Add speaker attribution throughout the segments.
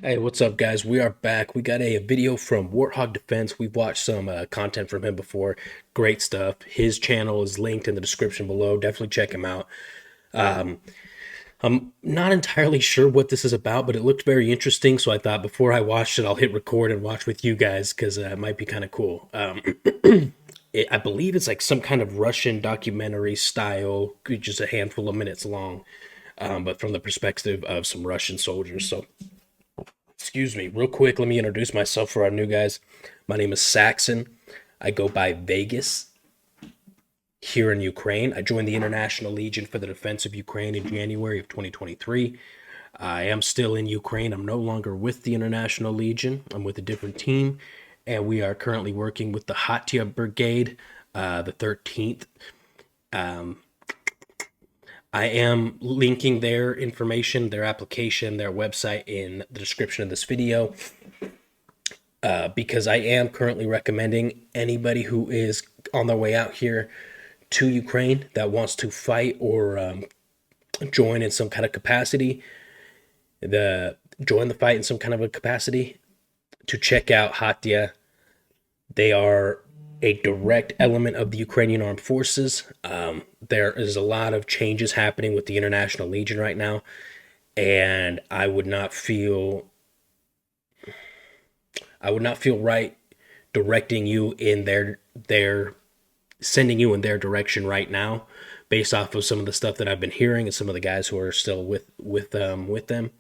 Speaker 1: Hey, what's up, guys? We are back. We got a video from Warthog Defense. We've watched some content from him before. Great stuff. His channel is linked in the description below. Definitely check him out. Um, I'm not entirely sure what this is about, but it looked very interesting. So I thought before I watched it, I'll hit record and watch with you guys because it might be kind of cool. I believe it's like some kind of Russian documentary style, just a handful of minutes long, but from the perspective of some Russian soldiers. So excuse me, real quick, let me introduce myself for our new guys. My name is Saxon. I go by Vegas here in Ukraine. I joined the International Legion for the defense of Ukraine in January of 2023. I am still in Ukraine. I'm no longer with the International Legion. I'm with a different team, and we are currently working with the Hatya Brigade, the 13th. I am linking their information, their application, their website in the description of this video because I am currently recommending anybody who is on their way out here to Ukraine that wants to fight or join in some kind of capacity, join the fight in some kind of a capacity, to check out Hatya. They are a direct element of the Ukrainian armed forces. There is a lot of changes happening with the International Legion right now, and I would not feel right directing you in their sending you in their direction right now, based off of some of the stuff that I've been hearing and some of the guys who are still with them.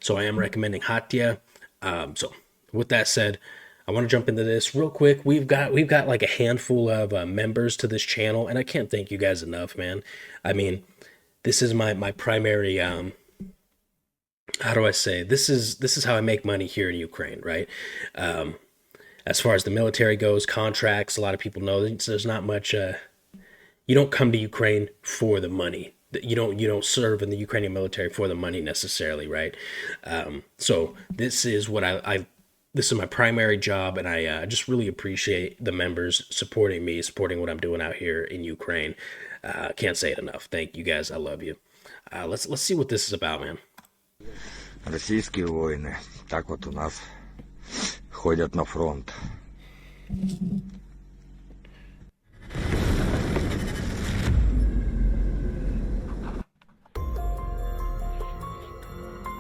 Speaker 1: So I am recommending Hatya. So with that said, I want to jump into this real quick. We've got like a handful of members to this channel, and I can't thank you guys enough, man. I mean, this is my primary. How do I say? This is how I make money here in Ukraine, right? As far as the military goes, contracts. A lot of people know there's not much. You don't come to Ukraine for the money. You don't serve in the Ukrainian military for the money necessarily, right? So this is what this is my primary job, and I just really appreciate the members supporting me, supporting what I'm doing out here in Ukraine. Can't say it enough. Thank you guys. I love you. Let's see what this is about, man.
Speaker 2: Російські воїни так от у нас ходять на фронт.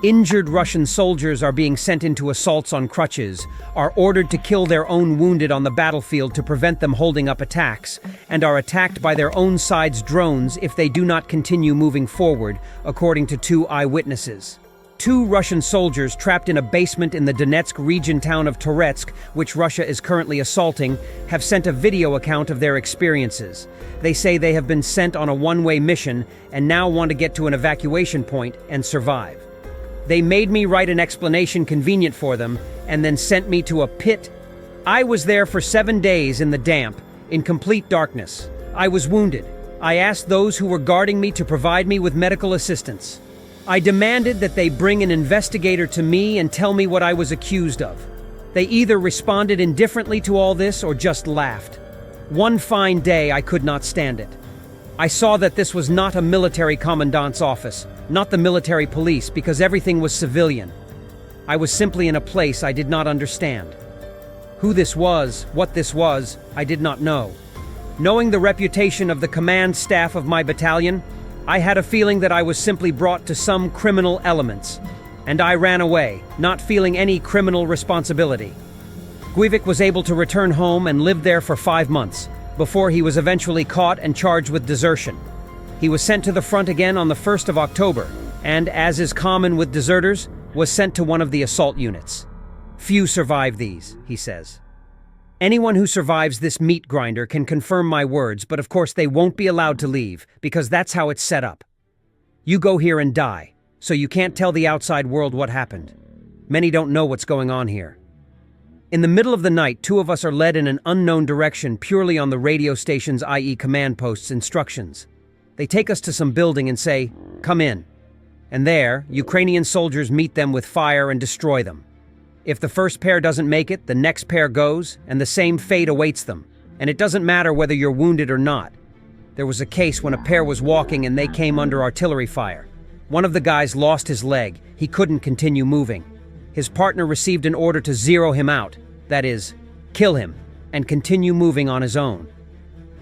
Speaker 3: Injured Russian soldiers are being sent into assaults on crutches, are ordered to kill their own wounded on the battlefield to prevent them holding up attacks, and are attacked by their own side's drones if they do not continue moving forward, according to 2 eyewitnesses. 2 Russian soldiers trapped in a basement in the Donetsk region town of Toretsk, which Russia is currently assaulting, have sent a video account of their experiences. They say they have been sent on a one-way mission and now want to get to an evacuation point and survive. They made me write an explanation convenient for them and then sent me to a pit. I was there for 7 days in the damp, in complete darkness. I was wounded. I asked those who were guarding me to provide me with medical assistance. I demanded that they bring an investigator to me and tell me what I was accused of. They either responded indifferently to all this or just laughed. One fine day, I could not stand it. I saw that this was not a military commandant's office, not the military police, because everything was civilian. I was simply in a place I did not understand. Who this was, what this was, I did not know. Knowing the reputation of the command staff of my battalion, I had a feeling that I was simply brought to some criminal elements, and I ran away, not feeling any criminal responsibility. Guivik was able to return home and lived there for 5 months, before he was eventually caught and charged with desertion. He was sent to the front again on the 1st of October, and, as is common with deserters, was sent to one of the assault units. Few survive these, he says. Anyone who survives this meat grinder can confirm my words, but of course they won't be allowed to leave, because that's how it's set up. You go here and die, so you can't tell the outside world what happened. Many don't know what's going on here. In the middle of the night, 2 of us are led in an unknown direction purely on the radio station's, i.e. command post's, instructions. They take us to some building and say, "Come in." And there, Ukrainian soldiers meet them with fire and destroy them. If the first pair doesn't make it, the next pair goes, and the same fate awaits them. And it doesn't matter whether you're wounded or not. There was a case when a pair was walking and they came under artillery fire. One of the guys lost his leg. He couldn't continue moving. his partner received an order to zero him out, that is, kill him, and continue moving on his own.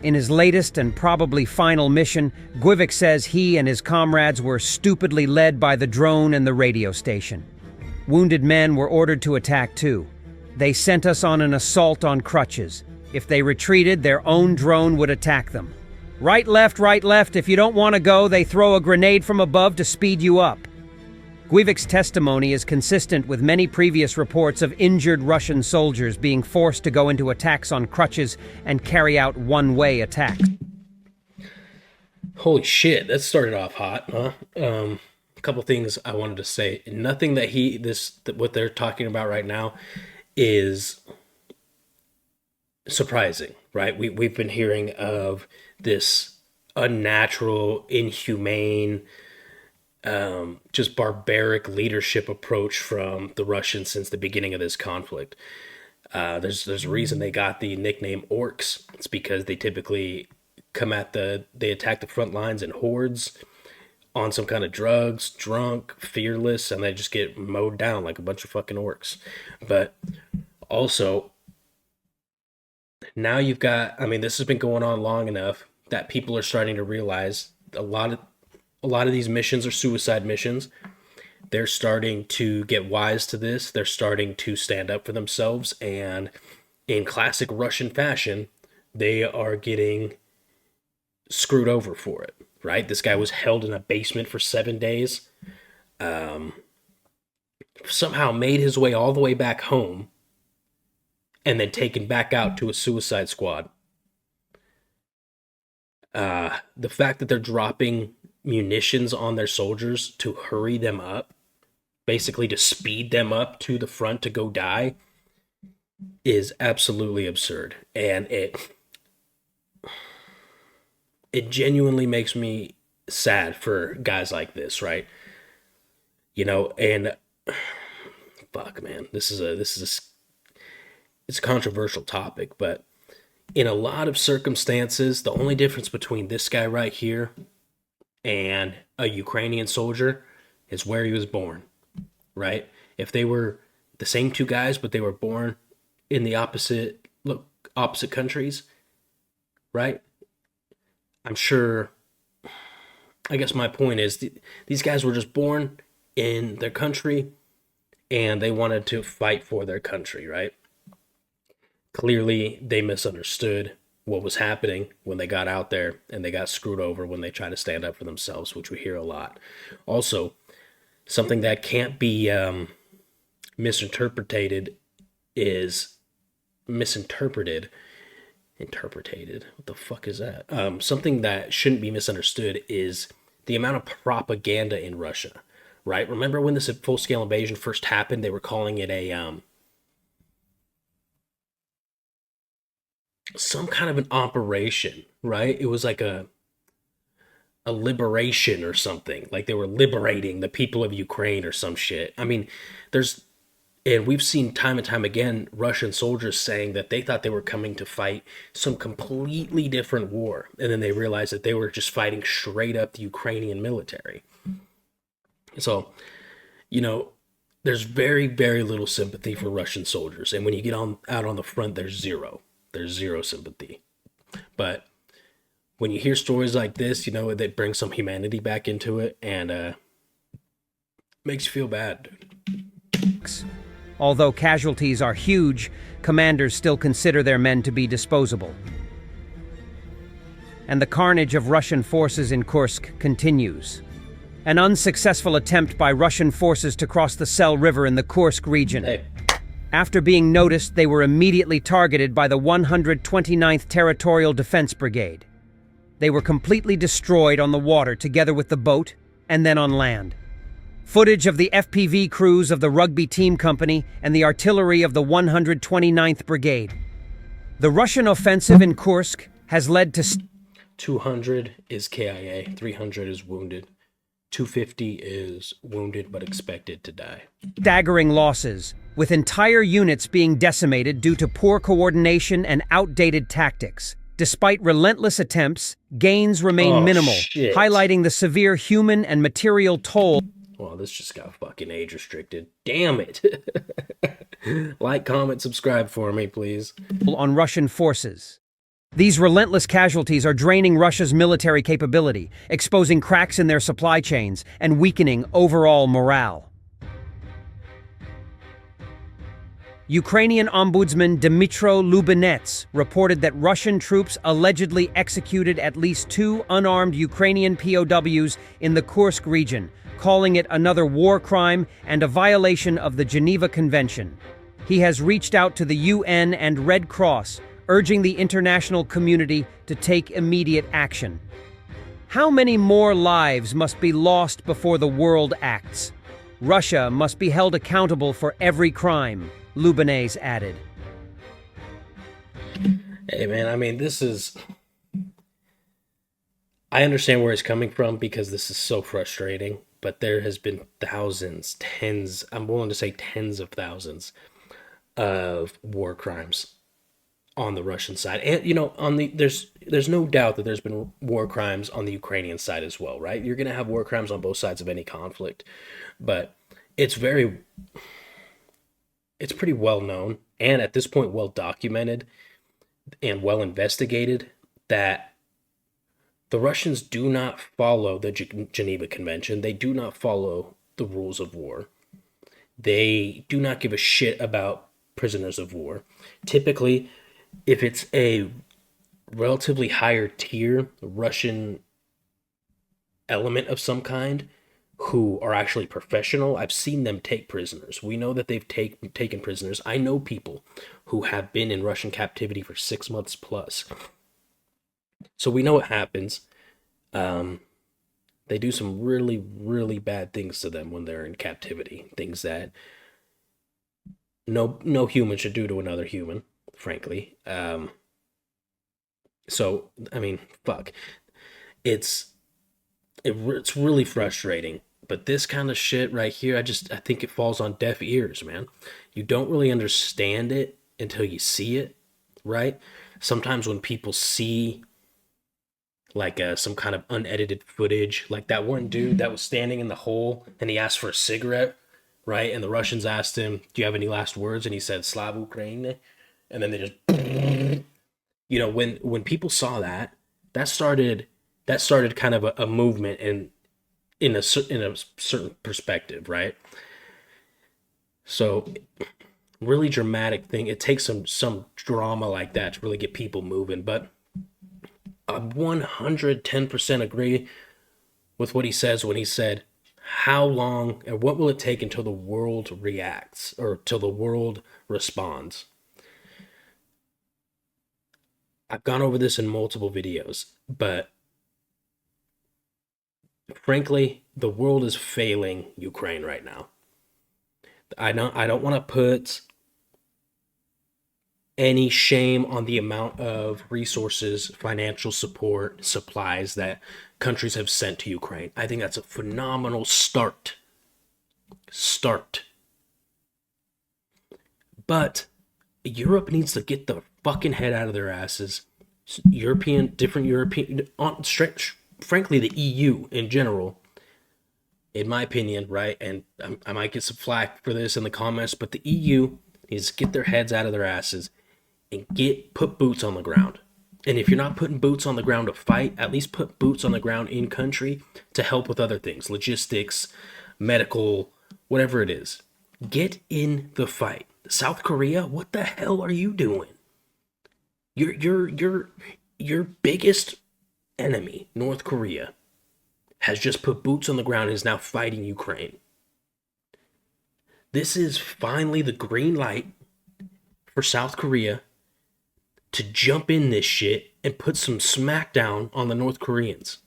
Speaker 3: In his latest and probably final mission, Guivik says he and his comrades were stupidly led by the drone and the radio station. Wounded men were ordered to attack too. They sent us on an assault on crutches. If they retreated, their own drone would attack them. Right, left, if you don't want to go, they throw a grenade from above to speed you up. Guivik's testimony is consistent with many previous reports of injured Russian soldiers being forced to go into attacks on crutches and carry out one-way attacks.
Speaker 1: Holy shit, that started off hot, huh? A couple things I wanted to say. Nothing that what they're talking about right now is surprising, right? We've been hearing of this unnatural, inhumane, just barbaric leadership approach from the Russians since the beginning of this conflict. There's a reason they got the nickname orcs. It's because they typically they attack the front lines in hordes on some kind of drugs, drunk, fearless, and they just get mowed down like a bunch of fucking orcs. But also, now you've got, this has been going on long enough that people are starting to realize a lot of these missions are suicide missions. They're starting to get wise to this. They're starting to stand up for themselves. And in classic Russian fashion, they are getting screwed over for it, right? This guy was held in a basement for 7 days. Somehow made his way all the way back home and then taken back out to a suicide squad. The fact that they're dropping munitions on their soldiers to hurry them up, basically to speed them up to the front to go die, is absolutely absurd. And it genuinely makes me sad for guys like this, right? And fuck, man, it's a controversial topic, but in a lot of circumstances, the only difference between this guy right here and a Ukrainian soldier is where he was born, right? If they were the same two guys, but they were born in the opposite countries, right? I'm sure, I guess my point is these guys were just born in their country and they wanted to fight for their country, right? Clearly, they misunderstood what was happening when they got out there, and they got screwed over when they try to stand up for themselves, which we hear a lot. Also, something that can't be misinterpreted is interpreted. What the fuck is that? Something that shouldn't be misunderstood is the amount of propaganda in Russia, right? Remember when this full-scale invasion first happened, they were calling it some kind of an operation, right? It was like a liberation or something. Like they were liberating the people of Ukraine or some shit. And we've seen time and time again Russian soldiers saying that they thought they were coming to fight some completely different war. And then they realized that they were just fighting straight up the Ukrainian military. So, there's very, very little sympathy for Russian soldiers. And when you get out on the front, there's zero sympathy. But when you hear stories like this, they bring some humanity back into it, and makes you feel bad, dude.
Speaker 3: Although casualties are huge, commanders still consider their men to be disposable. And the carnage of Russian forces in Kursk continues. An unsuccessful attempt by Russian forces to cross the Sel River in the Kursk region.
Speaker 1: Hey.
Speaker 3: After being noticed, they were immediately targeted by the 129th Territorial Defense Brigade. They were completely destroyed on the water together with the boat and then on land. Footage of the FPV crews of the rugby team company and the artillery of the 129th Brigade. The Russian offensive in Kursk has led to
Speaker 1: 200 is KIA, 300 is wounded, 250 is wounded but expected to die.
Speaker 3: Staggering losses, with entire units being decimated due to poor coordination and outdated tactics. Despite relentless attempts, gains remain minimal, highlighting the severe human and material toll.
Speaker 1: Well, this just got fucking age restricted. Damn it. Like, comment, subscribe for me, please.
Speaker 3: On Russian forces. These relentless casualties are draining Russia's military capability, exposing cracks in their supply chains, and weakening overall morale. Ukrainian Ombudsman Dmytro Lubinets reported that Russian troops allegedly executed at least 2 unarmed Ukrainian POWs in the Kursk region, calling it another war crime and a violation of the Geneva Convention. He has reached out to the UN and Red Cross, urging the international community to take immediate action. How many more lives must be lost before the world acts? Russia must be held accountable for every crime, Lubinets added.
Speaker 1: Hey, man, I mean, this is... I understand where he's coming from because this is so frustrating, but there has been thousands, tens, I'm willing to say tens of thousands of war crimes on the Russian side. And, you know, there's no doubt that there's been war crimes on the Ukrainian side as well, right? You're going to have war crimes on both sides of any conflict, but it's pretty well known and at this point well documented and well investigated that the Russians do not follow the Geneva Convention. They do not follow the rules of war. They do not give a shit about prisoners of war. Typically, if it's a relatively higher tier Russian element of some kind who are actually professional, I've seen them take prisoners. We know that they've taken prisoners. I know people who have been in Russian captivity for 6 months plus. So we know what happens. They do some really, really bad things to them when they're in captivity. Things that no human should do to another human, frankly. So, I mean, fuck. It's really frustrating. But this kind of shit right here, I think it falls on deaf ears, man. You don't really understand it until you see it, right? Sometimes when people see like some kind of unedited footage, like that one dude that was standing in the hole and he asked for a cigarette, right? And the Russians asked him, "Do you have any last words?" And he said, "Slava Ukraine." And then they just, you know, when people saw that, that started kind of a movement in a certain perspective, right? So really dramatic thing. It takes some drama like that to really get people moving, but I 110% agree with what he says when he said, how long and what will it take until the world reacts or till the world responds? I've gone over this in multiple videos, but frankly, the world is failing Ukraine right now. I don't want to put any shame on the amount of resources, financial support, supplies that countries have sent to Ukraine. I think that's a phenomenal start. But Europe needs to get the fucking head out of their asses. Different European, frankly, the EU in general, in my opinion, right? And I might get some flack for this in the comments, but the EU needs to get their heads out of their asses and put boots on the ground. And if you're not putting boots on the ground to fight, at least put boots on the ground in country to help with other things, logistics, medical, whatever it is. Get in the fight. South Korea, what the hell are you doing? Your biggest enemy, North Korea, has just put boots on the ground and is now fighting Ukraine. This is finally the green light for South Korea to jump in this shit and put some smackdown on the North Koreans.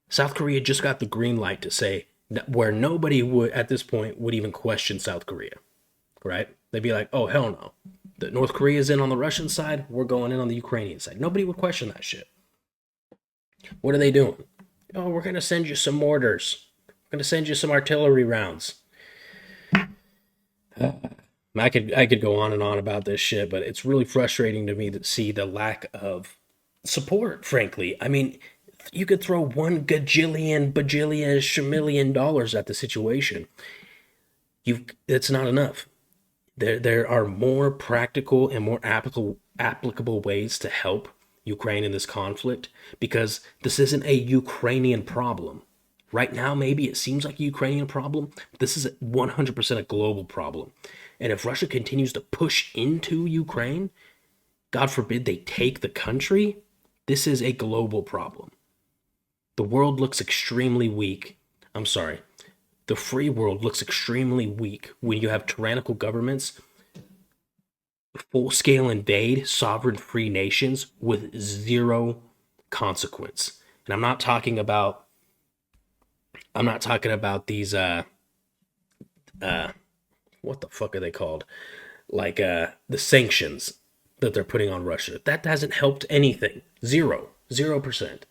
Speaker 1: South Korea just got the green light to say where nobody would at this point would even question South Korea, right? They'd be like, oh, hell no. The North Korea's in on the Russian side, we're going in on the Ukrainian side. Nobody would question that shit. What are they doing? Oh, we're going to send you some mortars. We're going to send you some artillery rounds. I could go on and on about this shit, but it's really frustrating to me to see the lack of support, frankly. I mean, throw $1 gajillion, bajillion, shamillion dollars at the situation. It's not enough. There are more practical and more applicable ways to help Ukraine in this conflict, because this isn't a Ukrainian problem. Right now, maybe it seems like a Ukrainian problem, but this is 100% a global problem. And if Russia continues to push into Ukraine, God forbid they take the country, this is a global problem. The world looks extremely weak. I'm sorry. The free world looks extremely weak when you have tyrannical governments full-scale invade sovereign free nations with zero consequence. And I'm not talking about these what the fuck are they called? Like the sanctions that they're putting on Russia. That hasn't helped anything. 0%.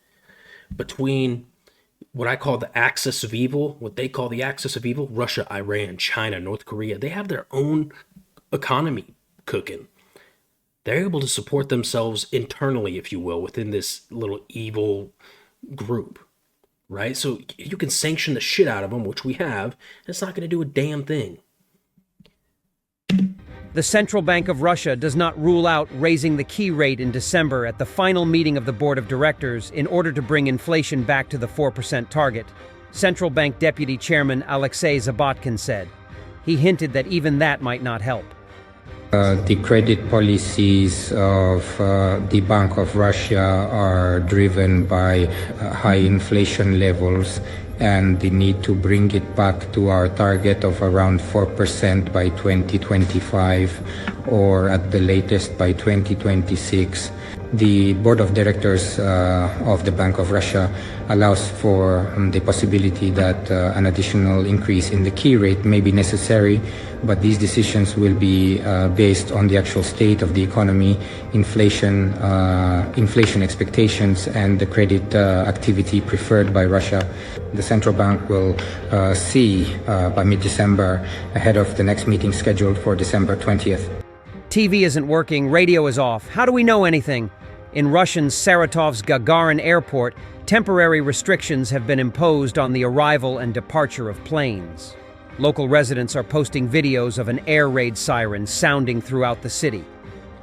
Speaker 1: Between what I call the axis of evil, what they call the axis of evil, Russia, Iran, China, North Korea, they have their own economy cooking. They're able to support themselves internally, if you will, within this little evil group, right? So you can sanction the shit out of them, which we have, and it's not going to do a damn thing.
Speaker 3: The Central Bank of Russia does not rule out raising the key rate in December at the final meeting of the Board of Directors in order to bring inflation back to the 4% target, Central Bank Deputy Chairman Alexei Zabatkin said. He hinted that even that might not help.
Speaker 4: The credit policies of the Bank of Russia are driven by high inflation levels and the need to bring it back to our target of around 4% by 2025 or at the latest by 2026. The Board of Directors of the Bank of Russia allows for the possibility that an additional increase in the key rate may be necessary, but these decisions will be based on the actual state of the economy, inflation expectations, and the credit activity preferred by Russia. The central bank will see by mid-December, ahead of the next meeting scheduled for December 20th.
Speaker 3: TV isn't working, radio is off. How do we know anything? In Russian Saratov's Gagarin airport, temporary restrictions have been imposed on the arrival and departure of planes. Local residents are posting videos of an air raid siren sounding throughout the city.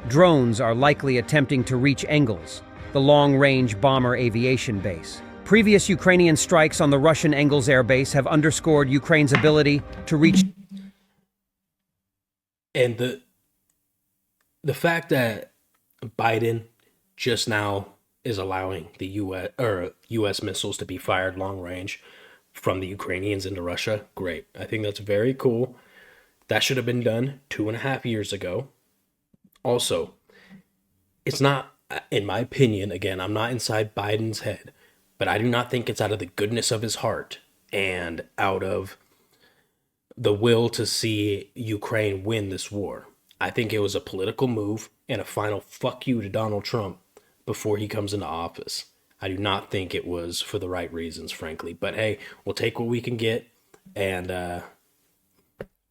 Speaker 3: Drones are likely attempting to reach Engels, the long-range bomber aviation base. Previous Ukrainian strikes on the Russian Engels air base have underscored Ukraine's ability to reach...
Speaker 1: And the fact that Biden just now is allowing the U.S. missiles to be fired long range from the Ukrainians into Russia, great. I think that's very cool. That should have been done 2.5 years ago. Also, it's not, in my opinion, again, I'm not inside Biden's head, but I do not think it's out of the goodness of his heart and out of the will to see Ukraine win this war. I think it was a political move and a final fuck you to Donald Trump before he comes into office. I do not think it was for the right reasons, frankly. But hey, we'll take what we can get, and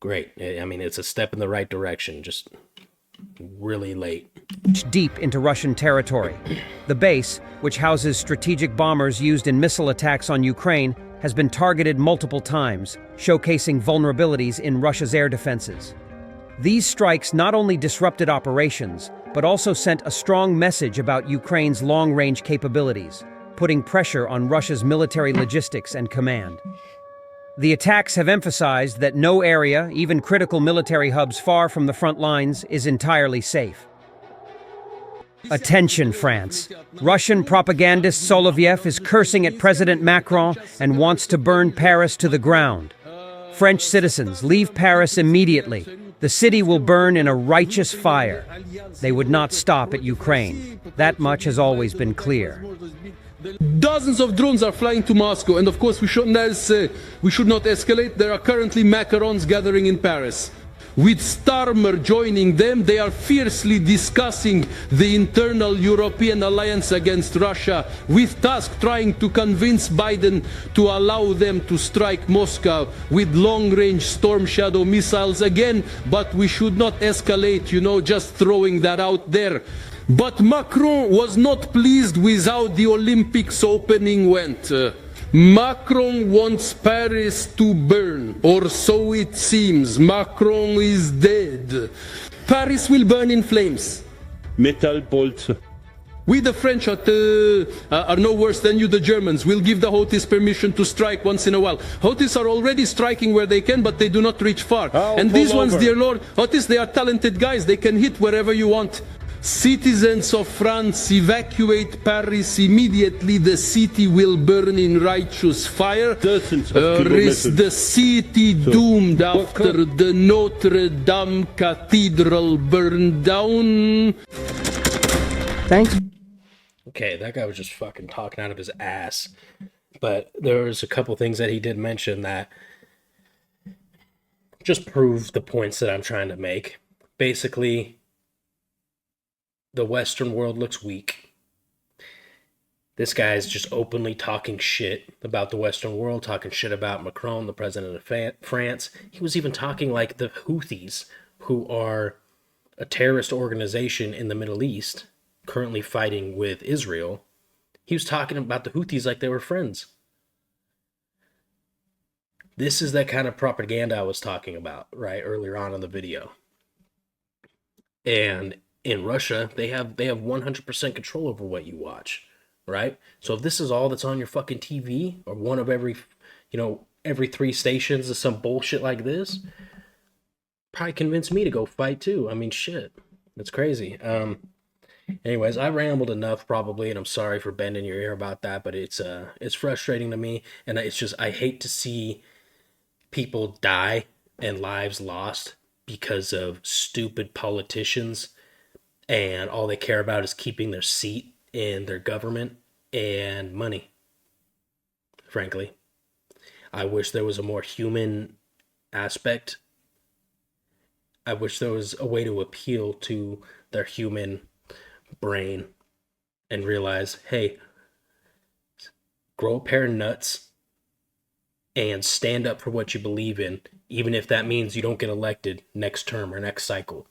Speaker 1: great. I mean, it's a step in the right direction, just really late.
Speaker 3: Deep into Russian territory. The base, which houses strategic bombers used in missile attacks on Ukraine, has been targeted multiple times, showcasing vulnerabilities in Russia's air defenses. These strikes not only disrupted operations, but also sent a strong message about Ukraine's long-range capabilities, putting pressure on Russia's military logistics and command. The attacks have emphasized that no area, even critical military hubs far from the front lines, is entirely safe. Attention, France. Russian propagandist Soloviev is cursing at President Macron and wants to burn Paris to the ground. French citizens, leave Paris immediately. The city will burn in a righteous fire. They would not stop at Ukraine. That much has always been clear.
Speaker 5: Dozens of drones are flying to Moscow, and of course we should not escalate. There are currently macarons gathering in Paris. With Starmer joining them, they are fiercely discussing the internal European alliance against Russia, with Tusk trying to convince Biden to allow them to strike Moscow with long-range Storm Shadow missiles again, but we should not escalate, just throwing that out there. But Macron was not pleased with how the Olympics opening went. Macron wants Paris to burn, or so it seems. Macron is dead. Paris will burn in flames.
Speaker 6: Metal bolts.
Speaker 5: We, the French, are no worse than you, the Germans. We'll give the Houthis permission to strike once in a while. Houthis are already striking where they can, but they do not reach far. And these ones, dear Lord, Houthis, they are talented guys. They can hit wherever you want. Citizens of France, evacuate Paris immediately. The city will burn in righteous fire.
Speaker 6: Dozens of
Speaker 5: Is
Speaker 6: kilometers.
Speaker 5: the city doomed after the Notre Dame Cathedral burned down?
Speaker 3: Thanks.
Speaker 1: Okay, that guy was just fucking talking out of his ass. But there was a couple things that he did mention that just proved the points that I'm trying to make. Basically, the Western world looks weak. This guy's just openly talking shit about the Western world, talking shit about Macron, the president of France. He was even talking like the Houthis, who are a terrorist organization in the Middle East, currently fighting with Israel. He was talking about the Houthis like they were friends. This is that kind of propaganda I was talking about, right, earlier on in the video. And in Russia, they have 100% control over what you watch, right? So if this is all that's on your fucking TV, or one of every 3 stations is some bullshit like this, probably convince me to go fight too. I mean, shit, that's crazy. Anyways, I rambled enough probably, and I'm sorry for bending your ear about that, but it's frustrating to me, and it's just, I hate to see people die and lives lost because of stupid politicians, and all they care about is keeping their seat in their government and money. Frankly, I wish there was a more human aspect. I wish there was a way to appeal to their human brain and realize, hey, grow a pair of nuts and stand up for what you believe in, even if that means you don't get elected next term or next cycle.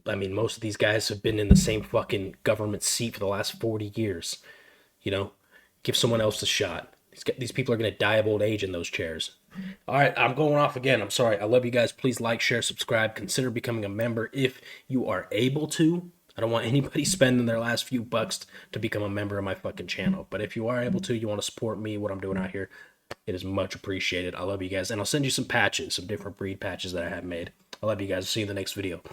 Speaker 1: Most of these guys have been in the same fucking government seat for the last 40 years. Give someone else a shot. These people are going to die of old age in those chairs. All right, I'm going off again. I'm sorry. I love you guys. Please like, share, subscribe. Consider becoming a member if you are able to. I don't want anybody spending their last few bucks to become a member of my fucking channel. But if you are able to, you want to support me, what I'm doing out here, it is much appreciated. I love you guys. And I'll send you some patches, some different breed patches that I have made. I love you guys. See you in the next video.